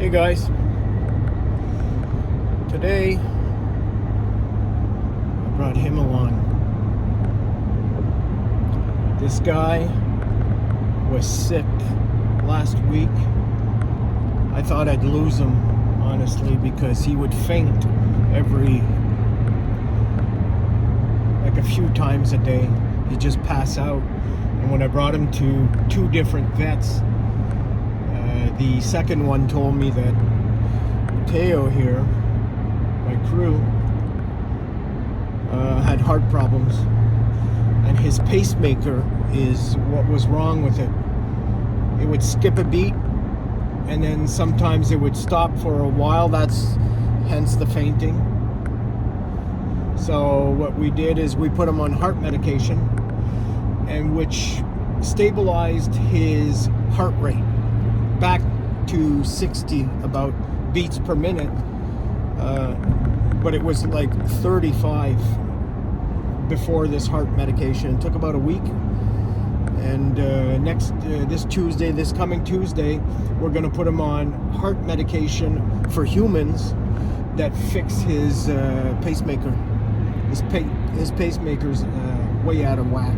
Hey guys, today I brought him along. This guy was sick last week. I thought I'd lose him, honestly, because he would faint like a few times a day. He'd just pass out. And when I brought him to two different vets, the second one told me that Teo here, my crew, had heart problems, and his pacemaker is what was wrong with it. It would skip a beat, and then sometimes it would stop for a while. That's hence the fainting. So what we did is we put him on heart medication, and which stabilized his heart rate back to 60 about beats per minute, but it was like 35 before this heart medication. It took about a week, and this coming Tuesday, we're going to put him on heart medication for humans that fix his pacemaker. His pacemaker's way out of whack.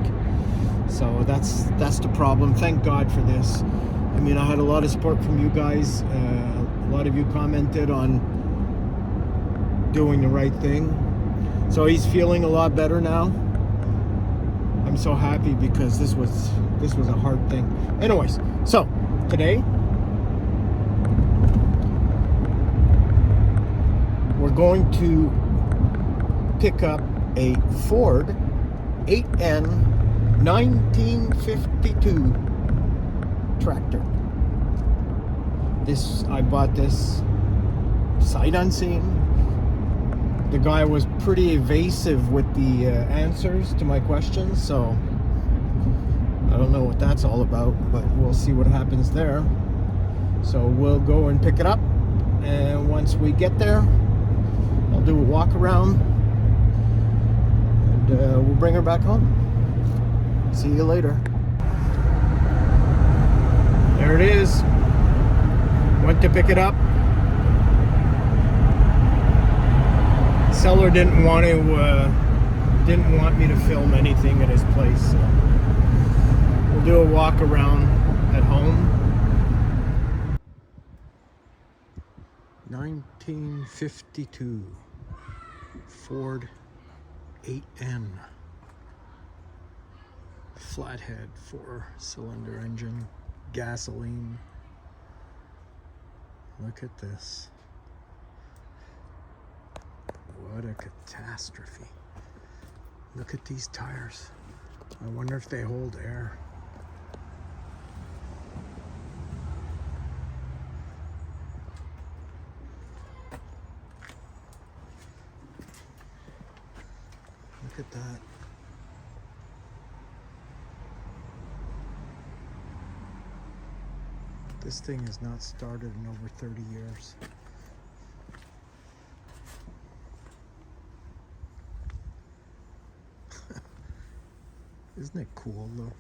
So that's the problem. Thank God for this. I mean, I had a lot of support from you guys. A lot of you commented on doing the right thing. So he's feeling a lot better now. I'm so happy because this was a hard thing. Anyways, so today we're going to pick up a Ford 8N 1952 tractor. I bought this sight unseen. The guy was pretty evasive with the answers to my questions, so I don't know what that's all about, but we'll see what happens there. So we'll go and pick it up, and once we get there, I'll do a walk around, and we'll bring her back home. See you later. There it is. Went to pick it up. The seller didn't want me to film anything at his place. So we'll do a walk around at home. 1952 Ford 8N. Flathead 4-cylinder engine, gasoline. Look at this. What a catastrophe. Look at these tires. I wonder if they hold air. Look at that. This thing has not started in over 30 years. Isn't it cool though?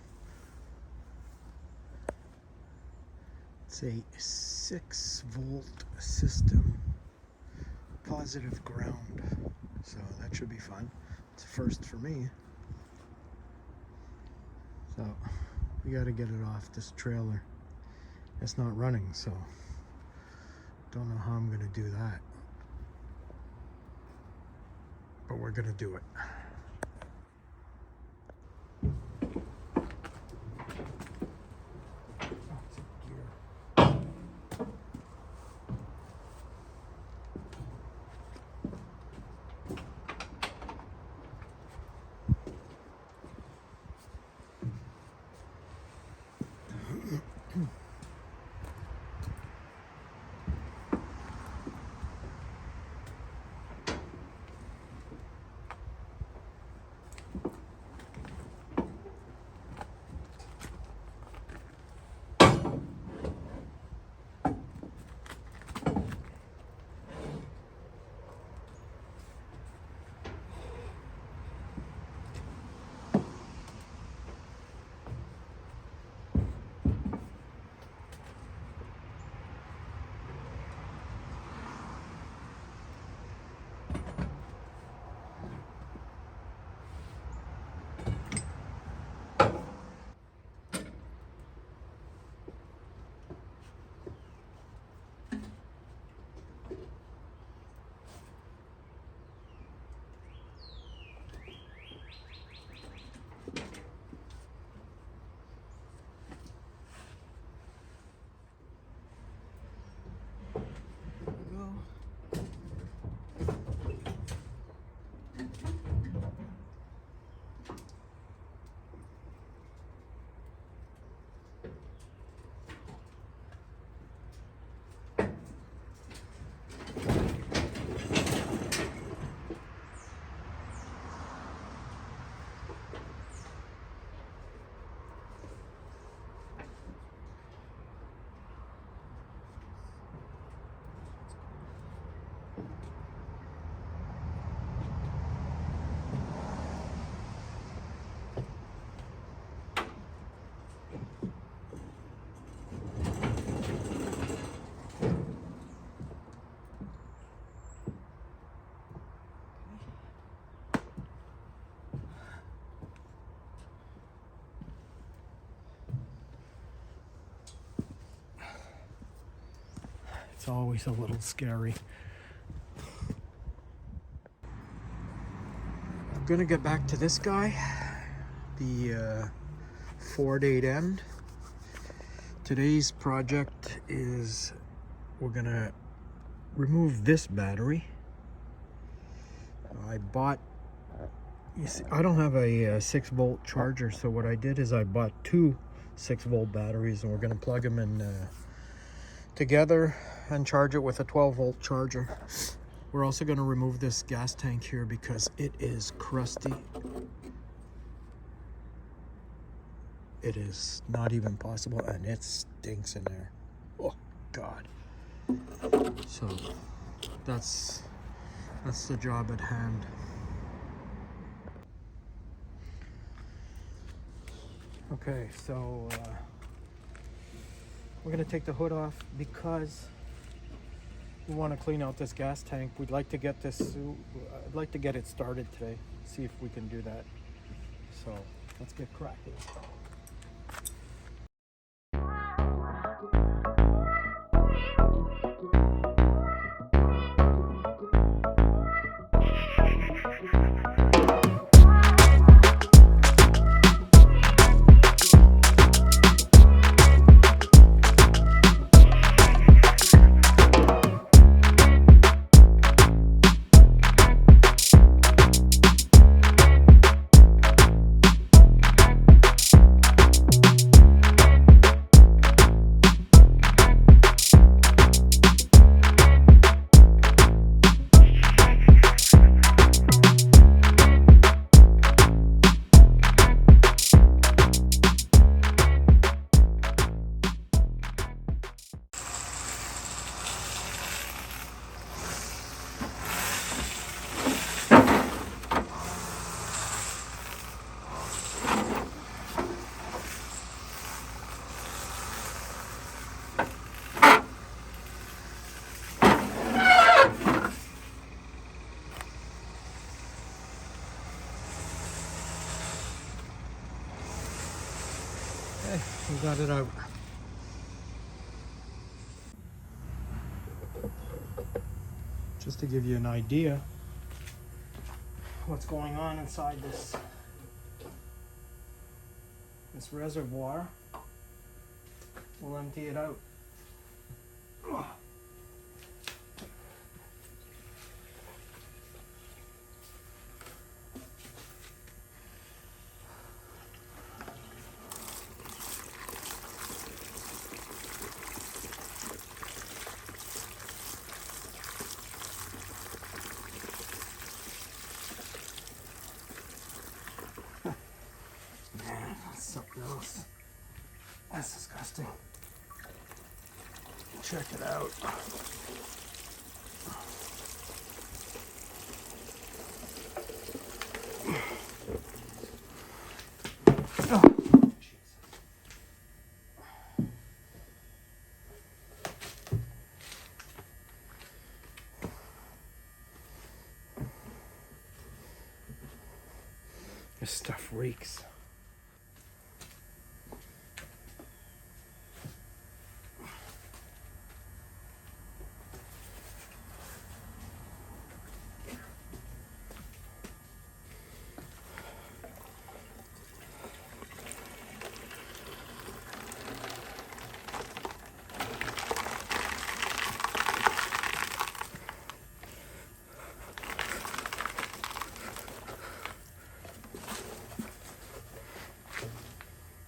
It's a 6-volt system, positive ground. So that should be fun. It's a first for me. So we got to get it off this trailer. It's not running, so don't know how I'm going to do that. But we're going to do it. It's always a little scary. I'm gonna get back to this guy, the Ford 8M. Today's project is we're gonna remove this battery. I bought, you see, I don't have a 6-volt charger, so what I did is I bought 2 6-volt batteries, and we're gonna plug them in together and charge it with a 12-volt charger. We're also gonna remove this gas tank here because it is crusty. It is not even possible, and it stinks in there. Oh God. So that's the job at hand. Okay, so we're gonna take the hood off because we want to clean out this gas tank. We'd like to get this, I'd like to get it started today, see if we can do that. So let's get cracking. We got it out. Just to give you an idea what's going on inside this reservoir, we'll empty it out. Man, that's something else. That's disgusting. Check it out. Oh, this stuff reeks.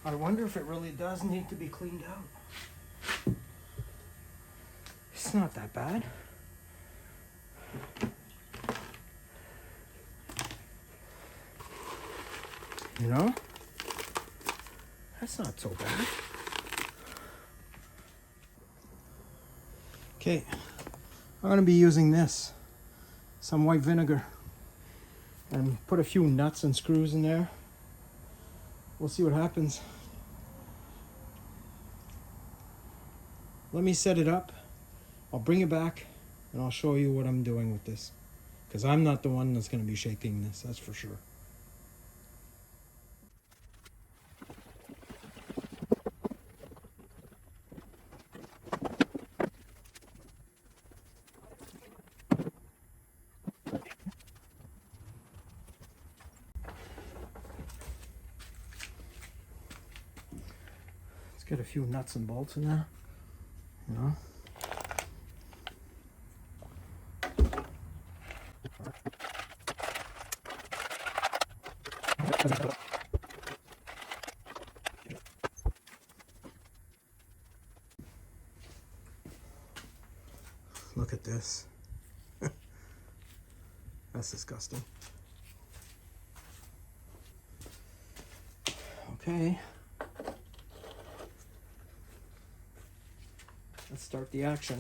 I wonder if it really does need to be cleaned out. It's not that bad. You know? That's not so bad. Okay, I'm gonna be using this, some white vinegar, and put a few nuts and screws in there. We'll see what happens. Let me set it up. I'll bring it back and I'll show you what I'm doing with this. Because I'm not the one that's going to be shaking this, that's for sure. Let's get a few nuts and bolts in there, you know. Look at this. That's disgusting. Okay. Let's start the action.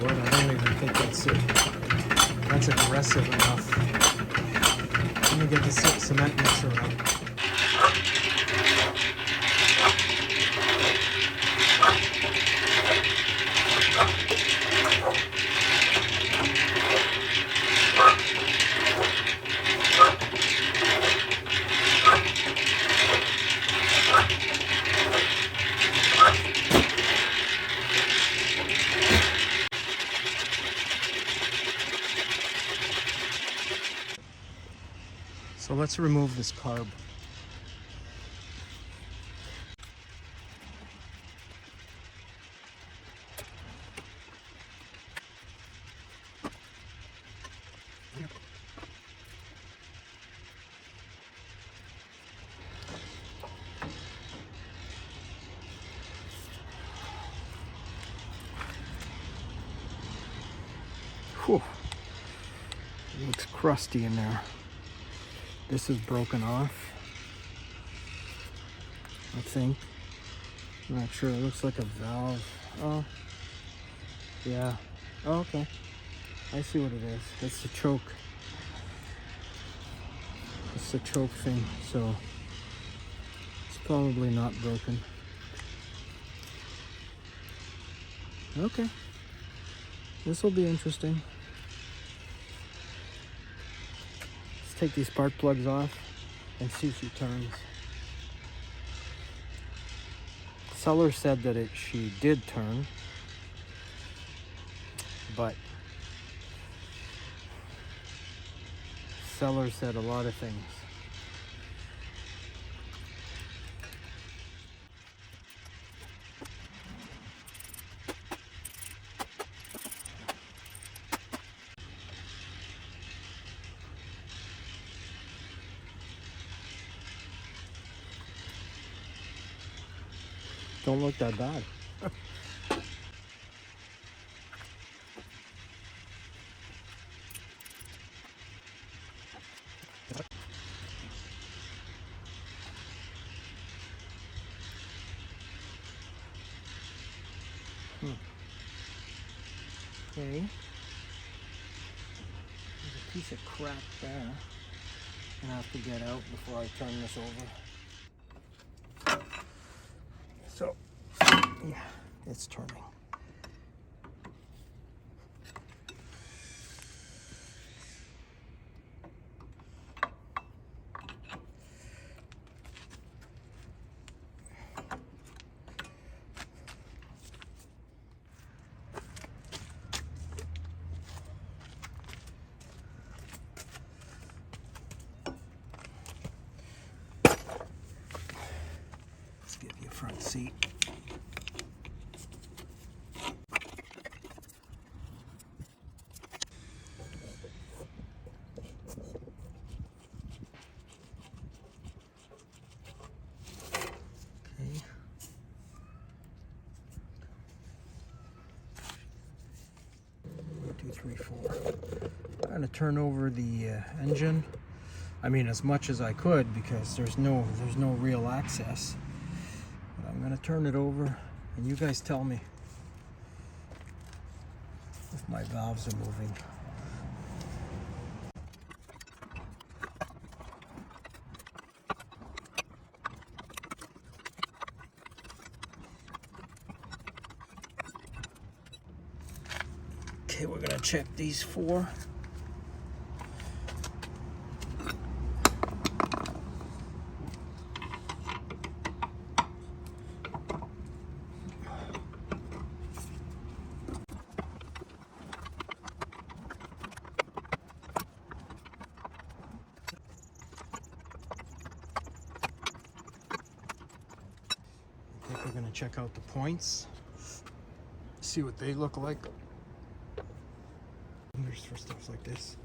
What? I don't even think that's it. That's aggressive enough. Let me get the cement mixer out. So let's remove this carb. Whew. It looks crusty in there. This is broken off, I think. I'm not sure. It looks like a valve. Oh, yeah. Oh, okay. I see what it is. It's the choke. It's the choke thing, so it's probably not broken. Okay. This will be interesting. Take these spark plugs off and see if she turns. Seller said that she did turn, but seller said a lot of things. Don't look that bad. Okay. There's a piece of crap there. I'm gonna have to get out before I turn this over. So, yeah, it's turning. Let's give you a front seat. Okay. 1, 2, 3, 4. I'm going to turn over the engine. I mean, as much as I could, because there's no real access. But I'm going to turn it over, and you guys tell me if my valves are moving. Okay, we're gonna check these 4. I think we're gonna check out the points, see what they look like. Fingers for stuff like this.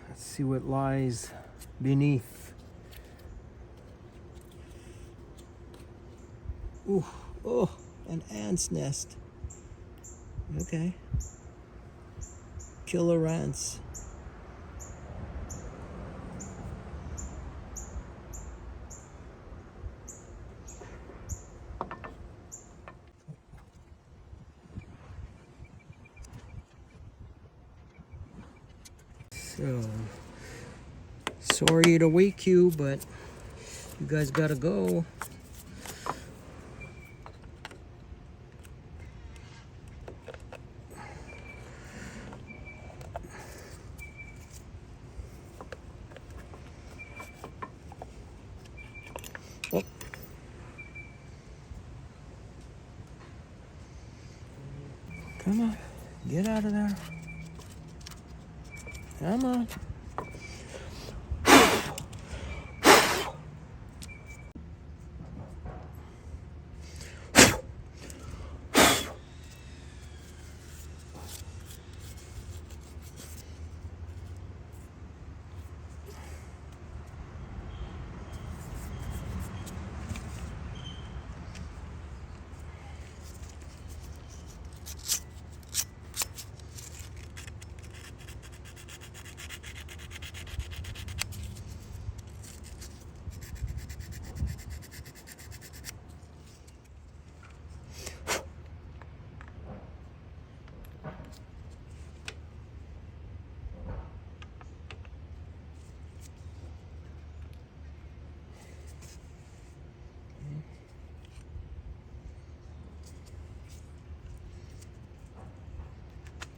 Let's see what lies beneath. Ooh, oh, an ant's nest. Okay. Killer ants. So, sorry to wake you, but you guys gotta go. Oh. Come on, get out of there. Come on.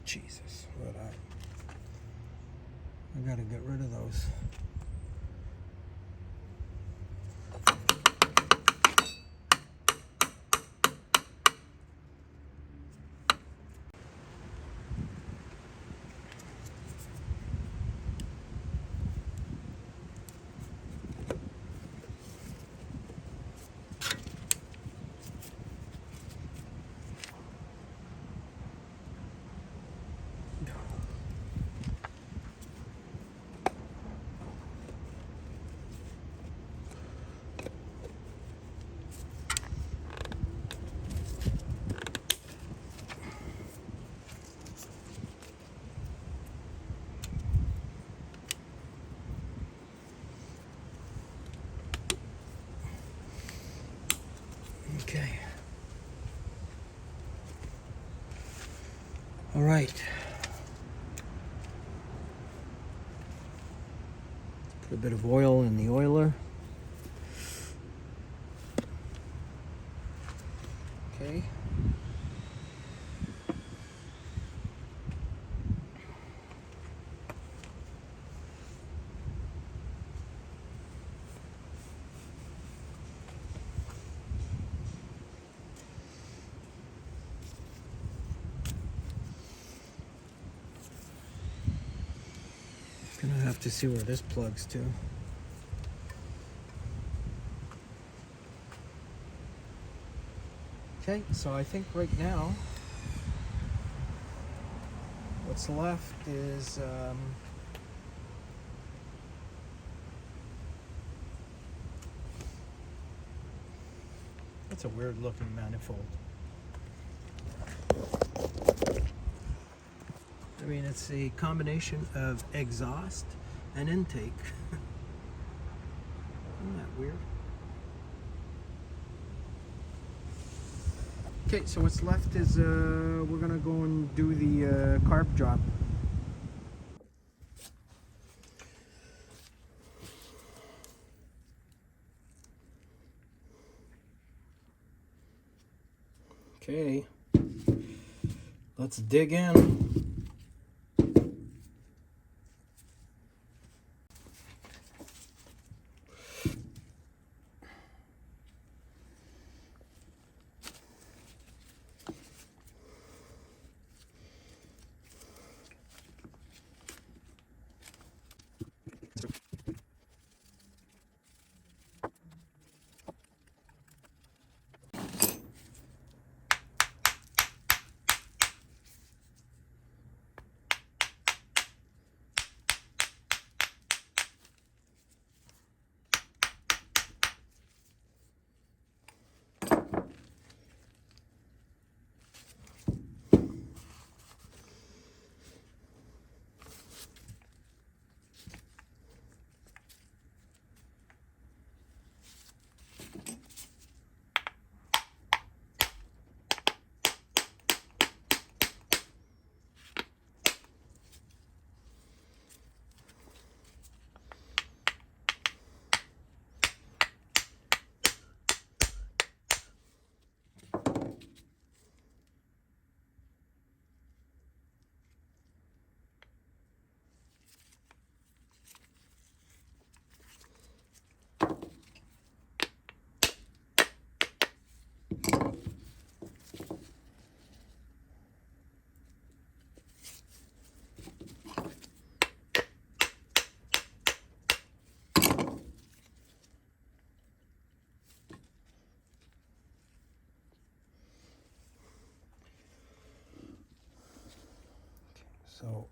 Jesus, what I gotta get rid of those. Okay. All right. Put a bit of oil in the oiler. Okay. Gonna have to see where this plugs to. Okay, so I think right now what's left is that's a weird looking manifold. I mean, it's a combination of exhaust and intake. Isn't that weird? Okay, so what's left is we're gonna go and do the carb job. Okay, let's dig in. So,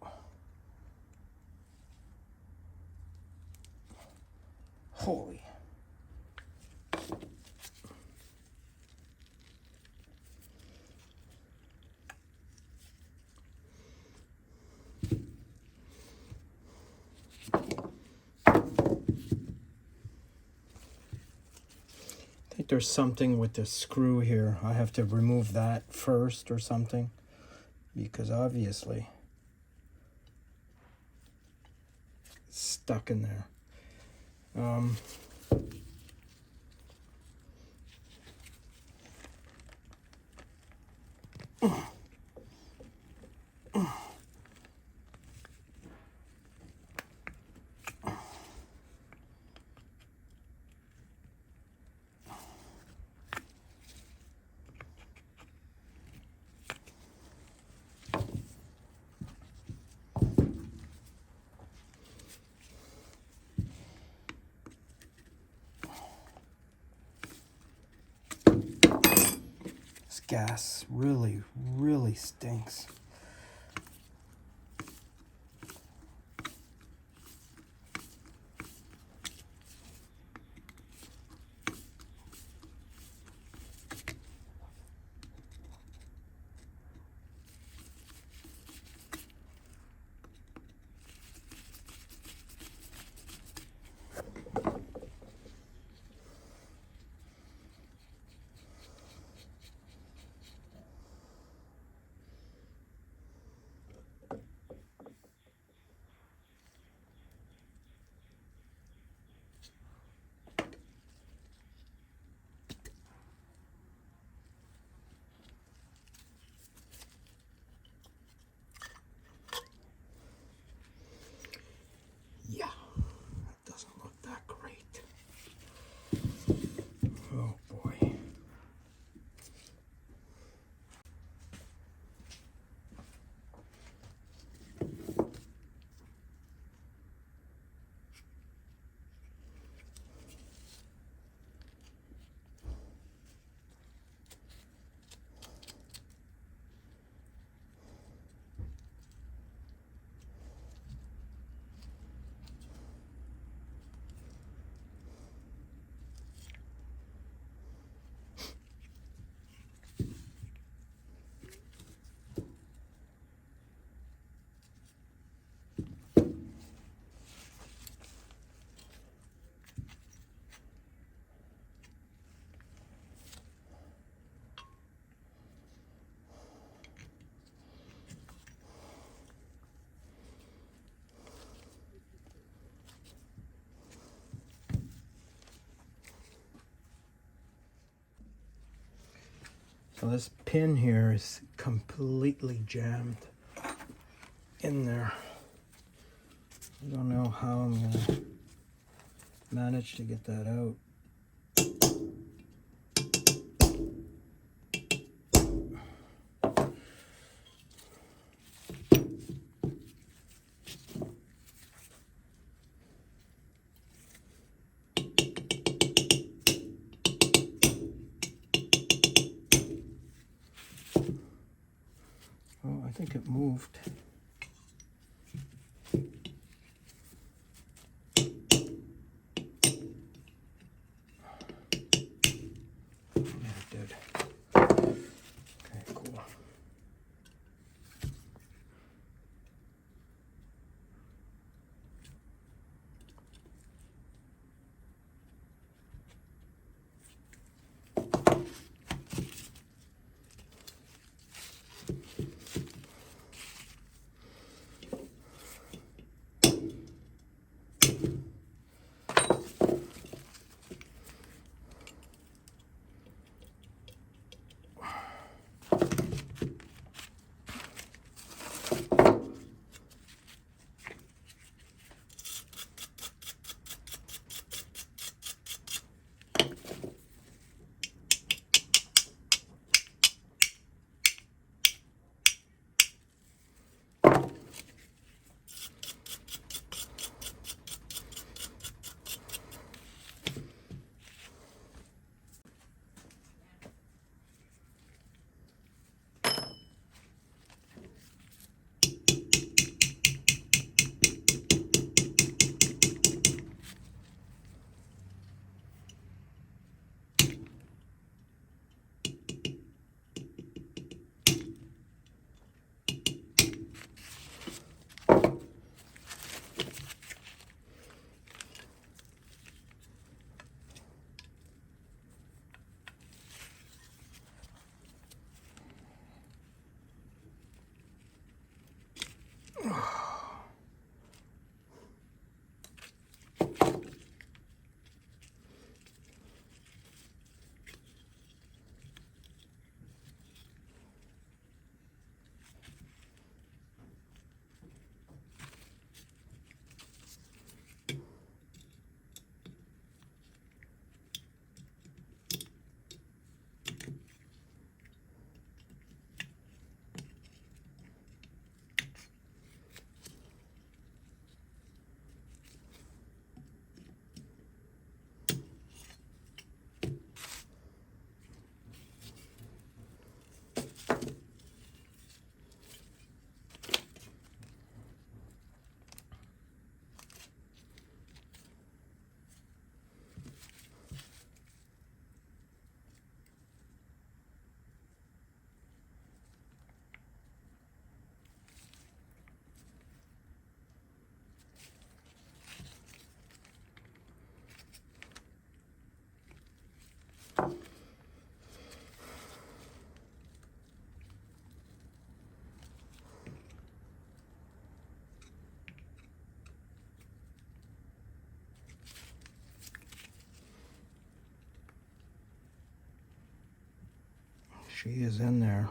holy. I think there's something with the screw here. I have to remove that first or something, because obviously it's stuck in there. This gas really, really stinks. So this pin here is completely jammed in there. I don't know how I'm gonna manage to get that out. Oh, I think it moved. Yeah, it did. Okay, cool. She is in there.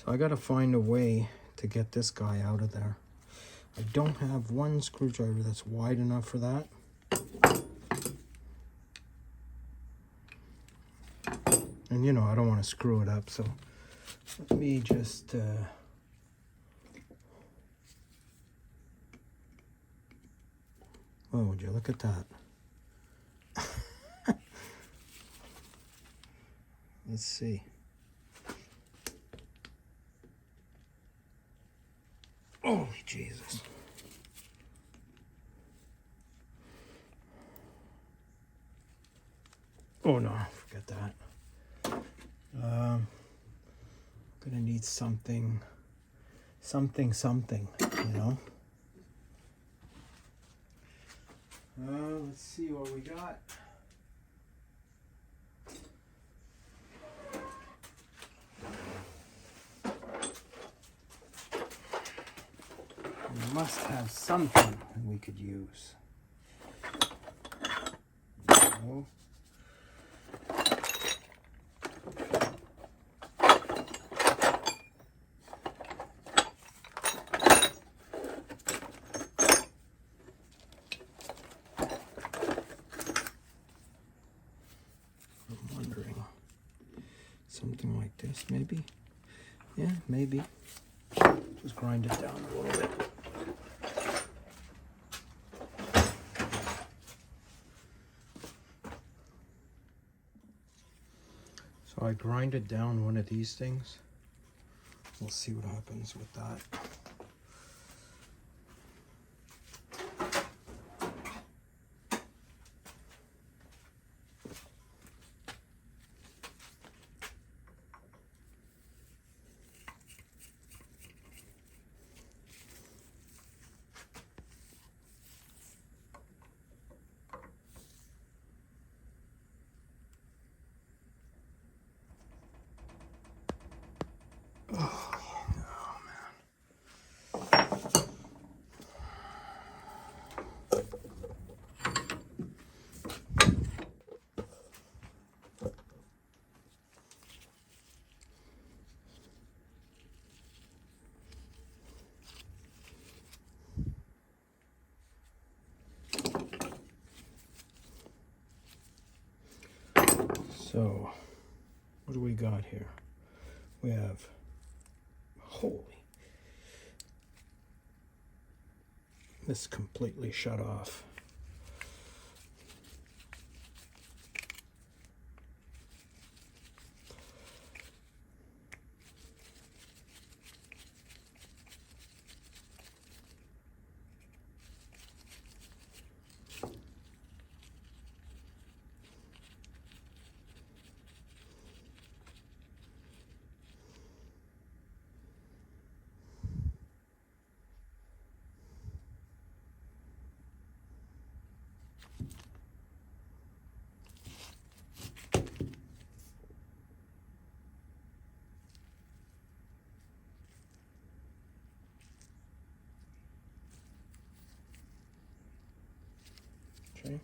So I gotta find a way to get this guy out of there. I don't have one screwdriver that's wide enough for that. And you know, I don't want to screw it up, so let me just oh, would you look at that? Let's see. Holy Jesus. Oh no, forget that. Gonna need something, you know? Let's see what we got. We must have something we could use. No. I'm wondering, something like this maybe? Yeah, maybe. Just grind it down a little bit. So I grinded down one of these things. We'll see what happens with that. So, what do we got here? We have, holy, this completely shut off. Okay.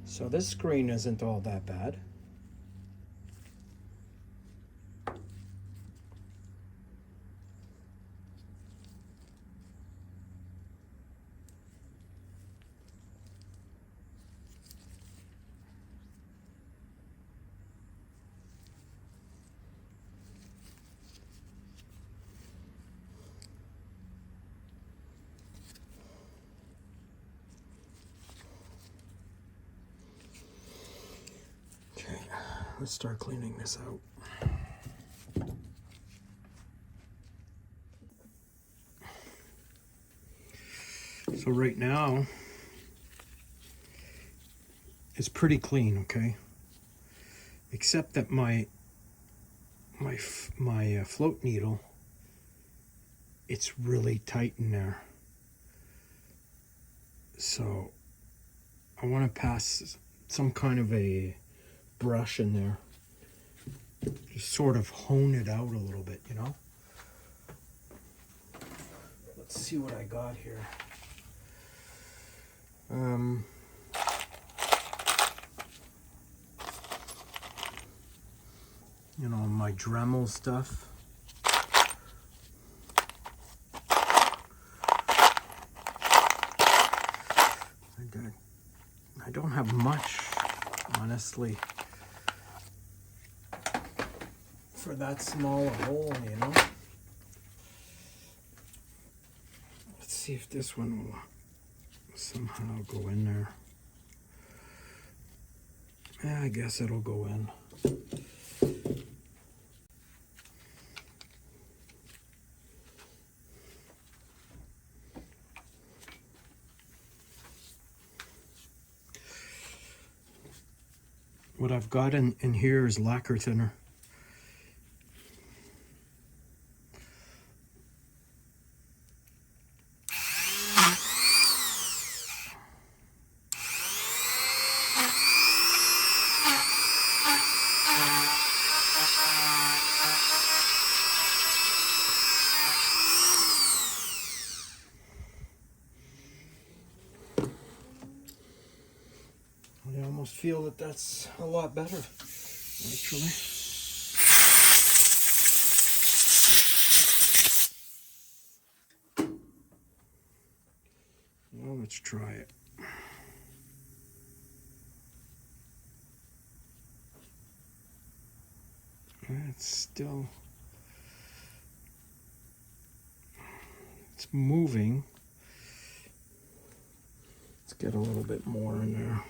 So this screen isn't all that bad. Okay, let's start cleaning this out. So right now, it's pretty clean, okay? Except that my float needle, it's really tight in there. So I want to pass some kind of a brush in there. Just sort of hone it out a little bit, you know? Let's see what I got here. You know, my Dremel stuff. I don't have much, honestly, for that small a hole, you know. Let's see if this one will somehow go in there. Yeah, I guess it'll go in. What I've got in here is lacquer thinner. I almost feel that that's a lot better, actually. Well, let's try it. It's moving. Let's get a little bit more in there.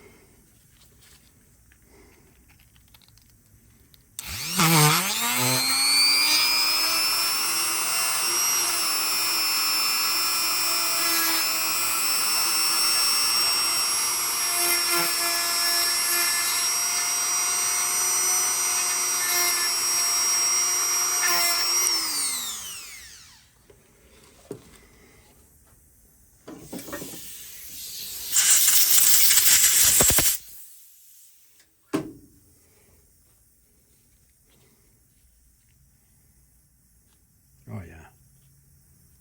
Oh yeah,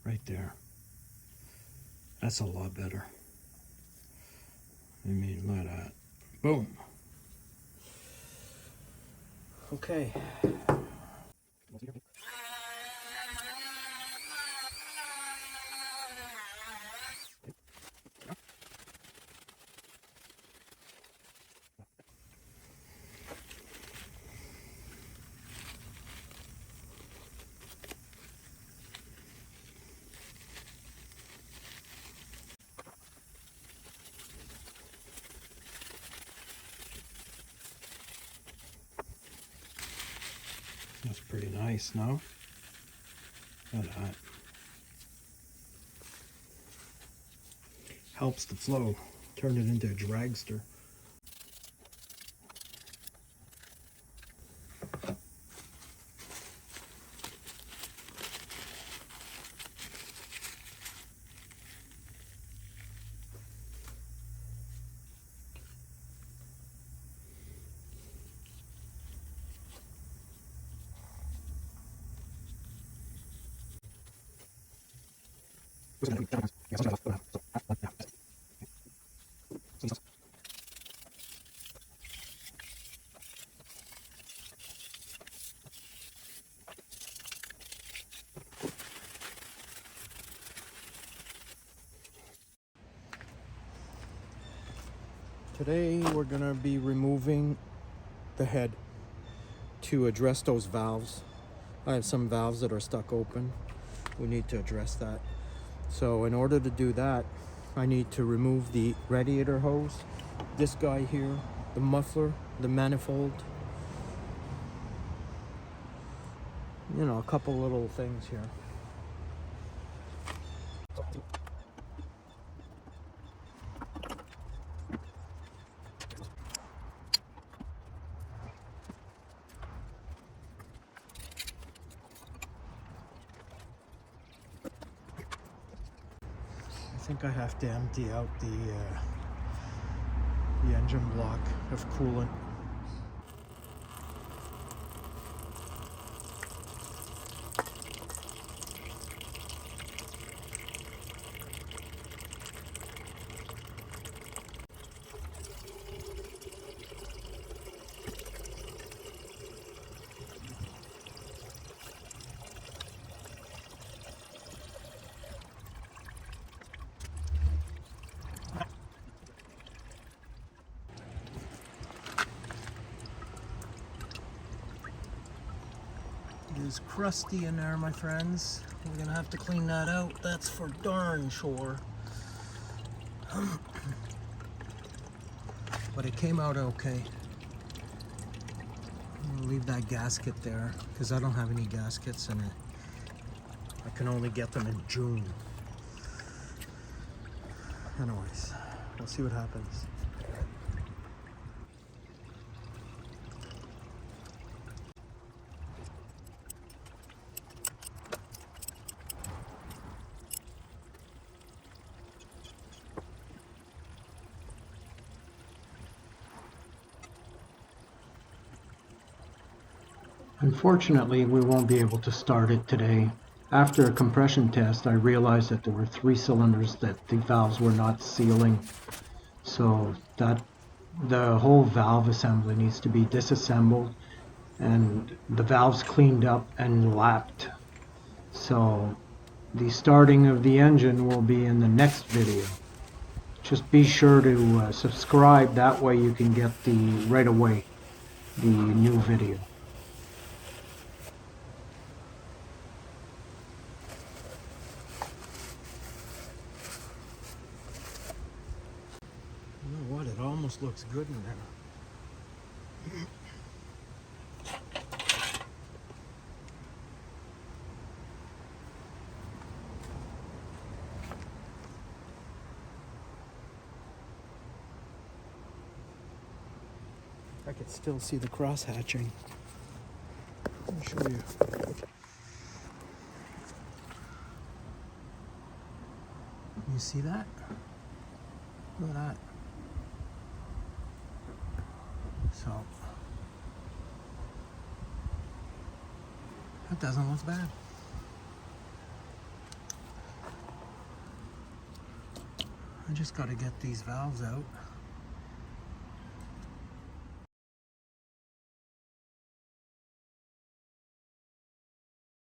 right there. That's a lot better. I mean, look at that. Boom. Okay. That's pretty nice, no? Look at that. Helps the flow. Turn it into a dragster. Today we're going to be removing the head to address those valves. I have some valves that are stuck open. We need to address that. So in order to do that, I need to remove the radiator hose, this guy here, the muffler, the manifold, you know, a couple little things here. think I have to empty out the engine block of coolant. It is crusty in there, my friends. We're gonna have to clean that out. That's for darn sure. But it came out okay. I'm gonna leave that gasket there because I don't have any gaskets in it. I can only get them in June. Anyways, we'll see what happens. Unfortunately, we won't be able to start it today. After a compression test, I realized that there were 3 cylinders that the valves were not sealing. So that the whole valve assembly needs to be disassembled and the valves cleaned up and lapped. So the starting of the engine will be in the next video. Just be sure to subscribe, that way you can get right away the new video. You know what? It almost looks good in there. I could still see the cross hatching. Let me show you. You see that? Look at that. So, that doesn't look bad. I just got to get these valves out.